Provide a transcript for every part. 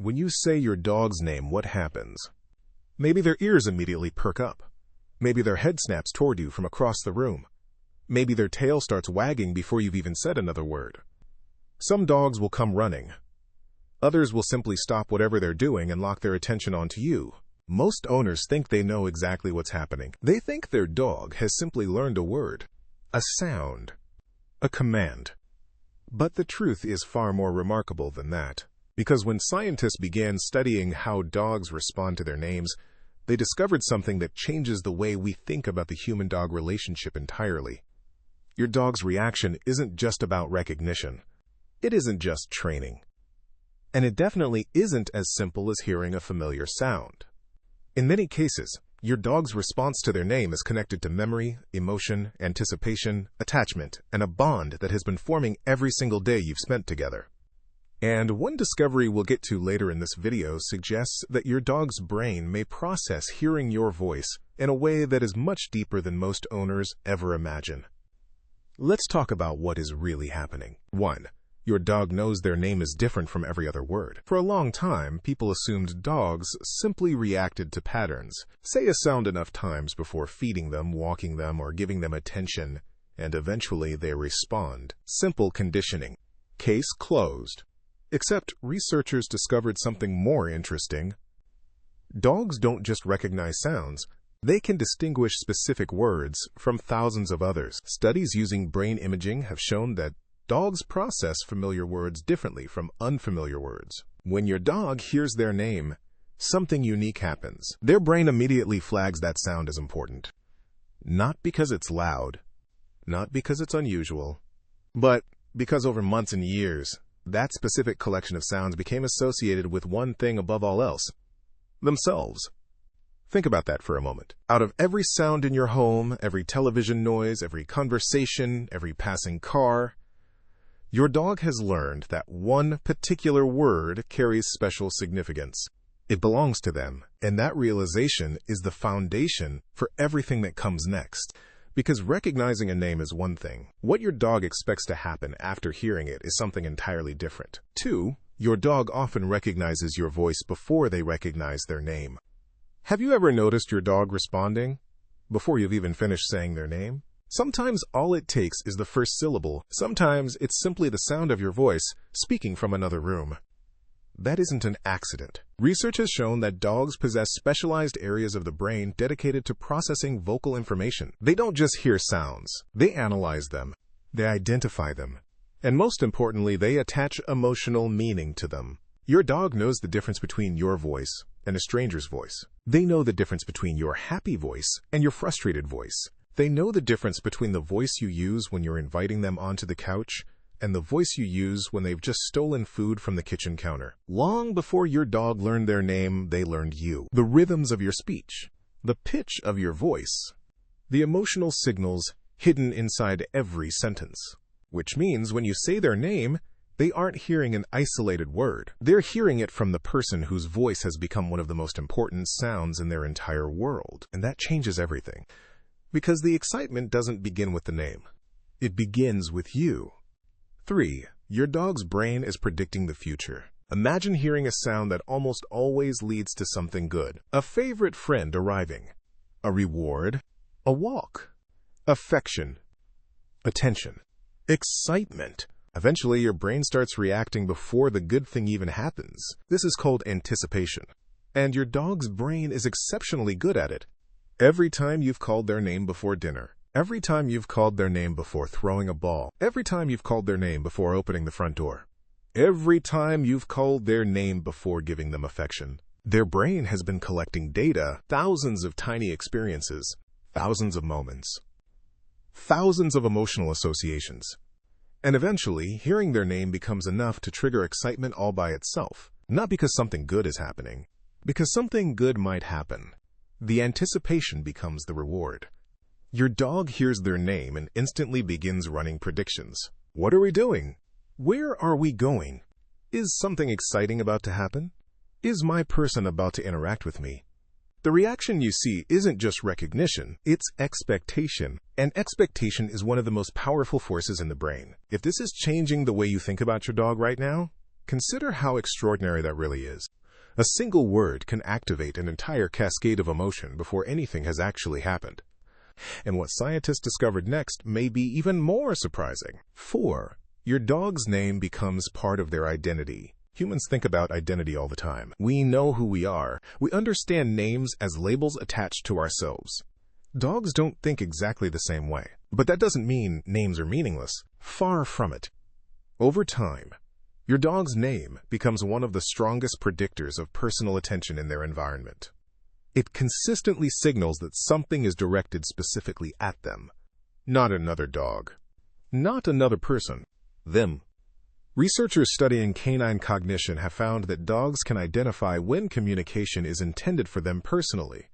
When you say your dog's name, what happens? Maybe their ears immediately perk up. Maybe their head snaps toward you from across the room. Maybe their tail starts wagging before you've even said another word. Some dogs will come running. Others will simply stop whatever they're doing and lock their attention onto you. Most owners think they know exactly what's happening. They think their dog has simply learned a word, a sound, a command. But the truth is far more remarkable than that. Because when scientists began studying how dogs respond to their names, they discovered something that changes the way we think about the human-dog relationship entirely. Your dog's reaction isn't just about recognition. It isn't just training. And it definitely isn't as simple as hearing a familiar sound. In many cases, your dog's response to their name is connected to memory, emotion, anticipation, attachment, and a bond that has been forming every single day you've spent together. And one discovery we'll get to later in this video suggests that your dog's brain may process hearing your voice in a way that is much deeper than most owners ever imagine. Let's talk about what is really happening. 1. Your dog knows their name is different from every other word. For a long time, people assumed dogs simply reacted to patterns. Say a sound enough times before feeding them, walking them, or giving them attention, and eventually they respond. Simple conditioning. Case closed. Except researchers discovered something more interesting. Dogs don't just recognize sounds. They can distinguish specific words from thousands of others. Studies using brain imaging have shown that dogs process familiar words differently from unfamiliar words. When your dog hears their name, something unique happens. Their brain immediately flags that sound as important. Not because it's loud, not because it's unusual, but because over months and years, that specific collection of sounds became associated with one thing above all else: themselves. Think about that for a moment. Out of every sound in your home, every television noise, every conversation, every passing car, your dog has learned that one particular word carries special significance. It belongs to them, and that realization is the foundation for everything that comes next. Because recognizing a name is one thing. What your dog expects to happen after hearing it is something entirely different. 2. Your dog often recognizes your voice before they recognize their name. Have you ever noticed your dog responding before you've even finished saying their name? Sometimes all it takes is the first syllable. Sometimes it's simply the sound of your voice speaking from another room. That isn't an accident. Research has shown that dogs possess specialized areas of the brain dedicated to processing vocal information. They don't just hear sounds. They analyze them. They identify them. And most importantly, they attach emotional meaning to them. Your dog knows the difference between your voice and a stranger's voice. They know the difference between your happy voice and your frustrated voice. They know the difference between the voice you use when you're inviting them onto the couch and the voice you use when they've just stolen food from the kitchen counter. Long before your dog learned their name, they learned you. The rhythms of your speech, the pitch of your voice, the emotional signals hidden inside every sentence. Which means when you say their name, they aren't hearing an isolated word. They're hearing it from the person whose voice has become one of the most important sounds in their entire world. And that changes everything. Because the excitement doesn't begin with the name. It begins with you. 3. Your dog's brain is predicting the future. Imagine hearing a sound that almost always leads to something good. A favorite friend arriving. A reward. A walk. Affection. Attention. Excitement. Eventually, your brain starts reacting before the good thing even happens. This is called anticipation. And your dog's brain is exceptionally good at it. Every time you've called their name before dinner, every time you've called their name before throwing a ball, every time you've called their name before opening the front door, every time you've called their name before giving them affection, their brain has been collecting data, thousands of tiny experiences, thousands of moments, thousands of emotional associations. And eventually, hearing their name becomes enough to trigger excitement all by itself. Not because something good is happening, because something good might happen. The anticipation becomes the reward. Your dog hears their name and instantly begins running predictions. What are we doing? Where are we going? Is something exciting about to happen? Is my person about to interact with me? The reaction you see isn't just recognition, it's expectation. And expectation is one of the most powerful forces in the brain. If this is changing the way you think about your dog right now, Consider how extraordinary that really is. A single word can activate an entire cascade of emotion before anything has actually happened. And what scientists discovered next may be even more surprising. 4. Your dog's name becomes part of their identity. Humans think about identity all the time. We know who we are. We understand names as labels attached to ourselves. Dogs don't think exactly the same way. But that doesn't mean names are meaningless. Far from it. Over time, your dog's name becomes one of the strongest predictors of personal attention in their environment. It consistently signals that something is directed specifically at them. Not another dog. Not another person. Them. Researchers studying canine cognition have found that dogs can identify when communication is intended for them personally.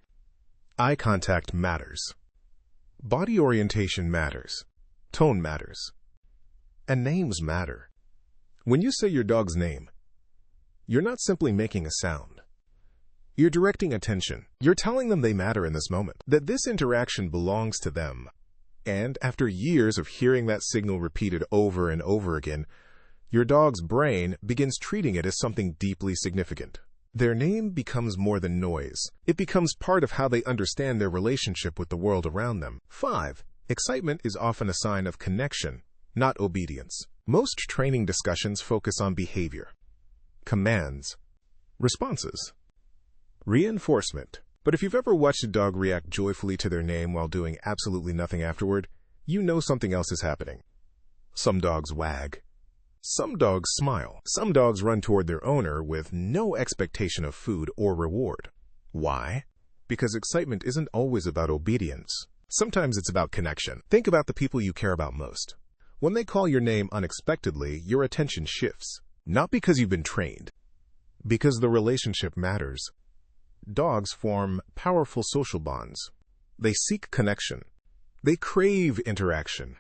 Eye contact matters. Body orientation matters. Tone matters. And names matter. When you say your dog's name, you're not simply making a sound. You're directing attention. You're telling them they matter in this moment, that this interaction belongs to them. And after years of hearing that signal repeated over and over again, your dog's brain begins treating it as something deeply significant. Their name becomes more than noise. It becomes part of how they understand their relationship with the world around them. 5. Excitement is often a sign of connection, not obedience. Most training discussions focus on behavior, commands, responses, reinforcement. But if you've ever watched a dog react joyfully to their name while doing absolutely nothing afterward, you know something else is happening. Some dogs wag. Some dogs smile. Some dogs run toward their owner with no expectation of food or reward. Why? Because excitement isn't always about obedience. Sometimes it's about connection. Think about the people you care about most. When they call your name unexpectedly, your attention shifts. Not because you've been trained, because the relationship matters. Dogs form powerful social bonds. They seek connection. They crave interaction.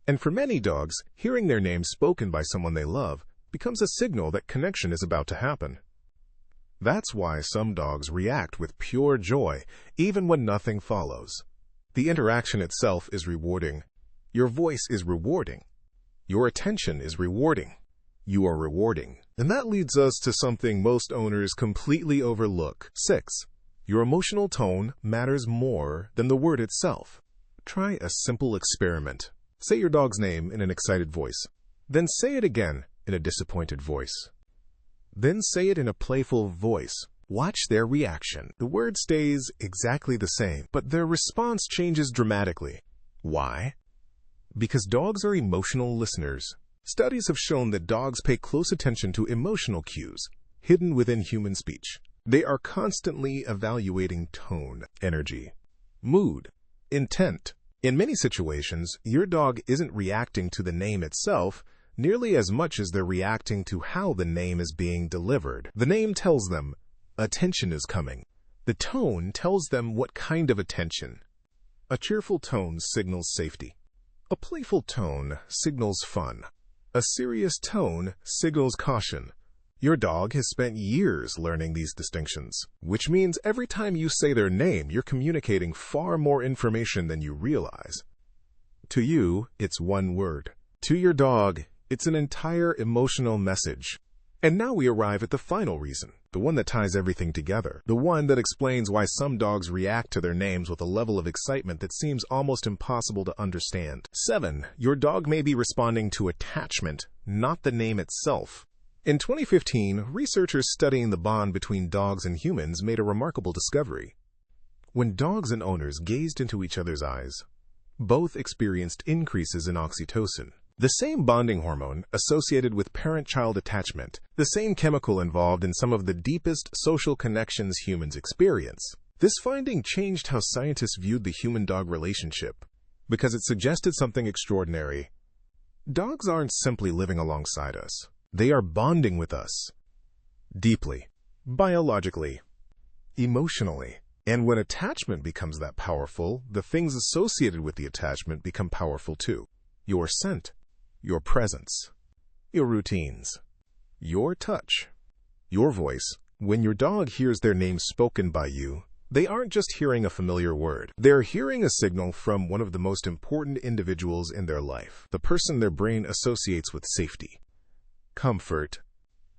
And for many dogs, hearing their name spoken by someone they love becomes a signal that connection is about to happen. That's why some dogs react with pure joy, even when nothing follows. The interaction itself is rewarding. Your voice is rewarding. Your attention is rewarding. You are rewarding. And that leads us to something most owners completely overlook. 6. Your emotional tone matters more than the word itself. Try a simple experiment. Say your dog's name in an excited voice. Then say it again in a disappointed voice. Then say it in a playful voice. Watch their reaction. The word stays exactly the same, but their response changes dramatically. Why? Because dogs are emotional listeners. Studies have shown that dogs pay close attention to emotional cues hidden within human speech. They are constantly evaluating tone, energy, mood, intent. In many situations, your dog isn't reacting to the name itself nearly as much as they're reacting to how the name is being delivered. The name tells them attention is coming. The tone tells them what kind of attention. A cheerful tone signals safety. A playful tone signals fun. A serious tone signals caution. Your dog has spent years learning these distinctions, which means every time you say their name, you're communicating far more information than you realize. To you, it's one word. To your dog, it's an entire emotional message. And now we arrive at the final reason, the one that ties everything together, the one that explains why some dogs react to their names with a level of excitement that seems almost impossible to understand. 7. Your dog may be responding to attachment, not the name itself. In 2015, researchers studying the bond between dogs and humans made a remarkable discovery. When dogs and owners gazed into each other's eyes, both experienced increases in oxytocin, the same bonding hormone associated with parent-child attachment, the same chemical involved in some of the deepest social connections humans experience. This finding changed how scientists viewed the human-dog relationship, because it suggested something extraordinary. Dogs aren't simply living alongside us. They are bonding with us. Deeply, biologically, emotionally. And when attachment becomes that powerful, the things associated with the attachment become powerful too. Your scent, your presence, your routines, your touch, your voice. When your dog hears their name spoken by you, they aren't just hearing a familiar word. They're hearing a signal from one of the most important individuals in their life, the person their brain associates with safety, comfort,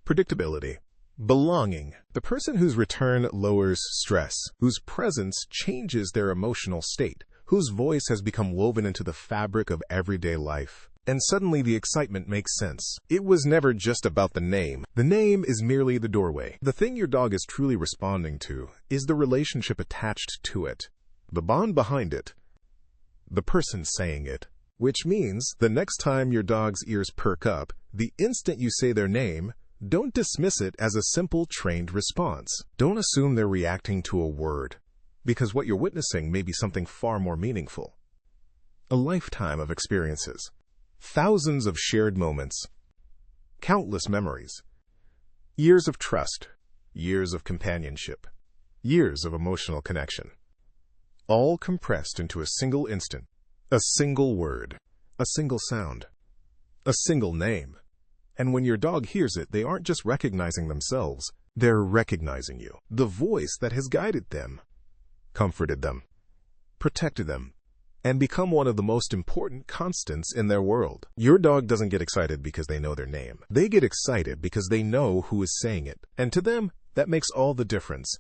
Predictability. Belonging. The person whose return lowers stress, whose presence changes their emotional state, whose voice has become woven into the fabric of everyday life. And suddenly the excitement makes sense. It was never just about the name. The name is merely the doorway. The thing your dog is truly responding to is the relationship attached to it, the bond behind it, the person saying it. Which means the next time your dog's ears perk up, the instant you say their name, don't dismiss it as a simple trained response. Don't assume they're reacting to a word, because what you're witnessing may be something far more meaningful. A lifetime of experiences. Thousands of shared moments, countless memories, years of trust, years of companionship, years of emotional connection, all compressed into a single instant, a single word, a single sound, a single name. And when your dog hears it, they aren't just recognizing themselves, they're recognizing you, the voice that has guided them, comforted them, protected them, and become one of the most important constants in their world. Your dog doesn't get excited because they know their name. They get excited because they know who is saying it. And to them, that makes all the difference.